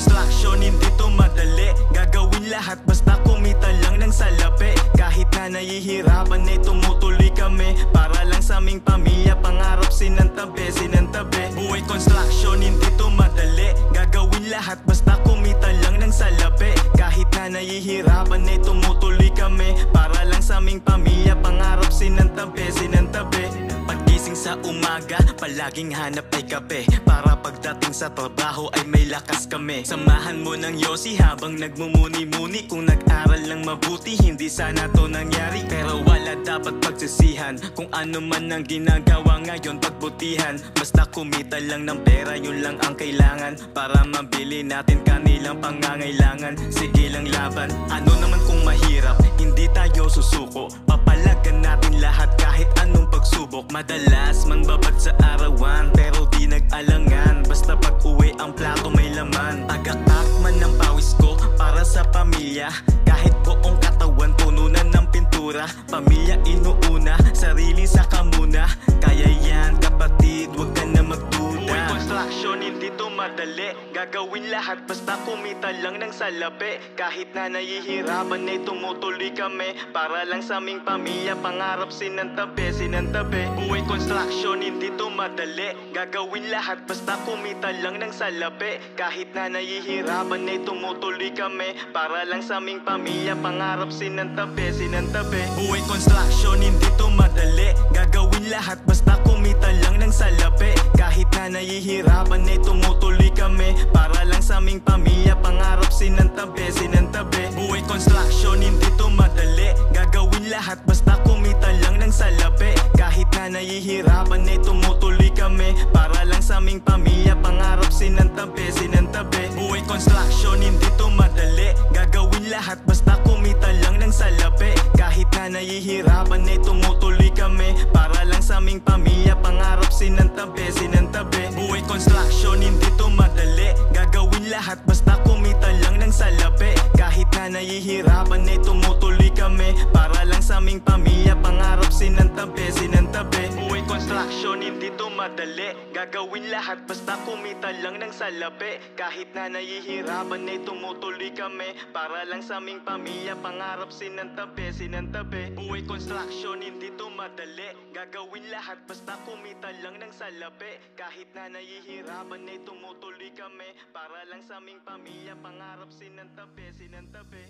construction, hindi to madali. Gagawin lahat basta kumita lang ng salapi. Kahit na nahihirapan ay tumutuloy kami para lang sa aming pamilya, pangarap sinantabi, sinantabi. Buhay construction, hindi to madali. Gagawin lahat basta kumita lang ng salapi. Kahit na nahihirapan ay tumutuloy kami para lang sa aming pamilya, pangarap sinantabi, sinantabi. Pagising sa umaga, palaging hanap ay kape para pagdating sa trabaho ay may lakas kami. Samahan mo ng yosi habang nagmumuni-muni. Kung nag-aral lang mabuti, hindi sana to nangyari. Pero wala dapat pagsisihan kung ano man ang ginagawa ngayon, pagbutihan. Basta kumita lang ng pera, yun lang ang kailangan para mabili natin kanilang pangangailangan. Sige lang laban, ano naman kung mahirap, hindi tayo susuko. Papalagan natin lahat kahit anong pagsubok. Madalas manbabad sa arawan pero di nag-alangan. Basta pag uwi ang plato may laman. Tagakak man ng pawis ko para sa pamilya. Kahit buong katawan pununan ng pintura. Pamilya inuuna, sarili sa kamuna. Kaya yan kapatid, wag ka na magduda. Buhay construction, hindi to madali. Gagawin lahat basta kumita lang ng salapi. Kahit na nahihirapan ay tumutuloy kami para lang sa aming pamilya, pangarap sinantabi, sinantabi. Buhay construction, hindi to madali. Gagawin lahat basta kumita lang ng salapi. Kahit na nahihirapan ay tumutuloy kami para lang sa aming pamilya, pangarap sinantabi, sinantabi. Buhay construction, hindi to madali. Gagawin lahat basta kumita lang ng salapi. Kahit na nahihirapan ay tumutuloy kami para lang sa aming pamilya, pangarap sinantabi, sinantabi. Buhay construction, hindi to madali. Gagawin lahat basta kumita lang ng salapi. Kahit na nahihirapan ay tumutuloy kami para lang sa aming pamilya, pangarap sinantabi, sinantabi. Buhay construction, hindi to madali. Gagawin lahat basta kumita lang ng salapi. Kahit na nahihirapan ay tumutuloy kami para lang sa aming pamilya, pangarap sinantabi, sinantabi. Buhay construction, hindi to madali. Gagawin lahat basta kumita lang ng salapi. Kahit na nahihirapan ay tumutuloy kami para lang sa aming pamilya, pangarap sinantabi, sinantabi. Buhay construction, hindi to madali. Gagawin lahat basta kumita lang ng salapi. Kahit na nahihirapan ay tumutuloy kami para lang sa aming pamilya, pangarap sinantabi, sinantabi. Buhay construction, hindi to madali. Gagawin lahat basta kumita lang ng salapi. Kahit na nahihirapan ay tumutuloy kami para lang sa aming pamilya, pangarap sinantabi, sinantabi.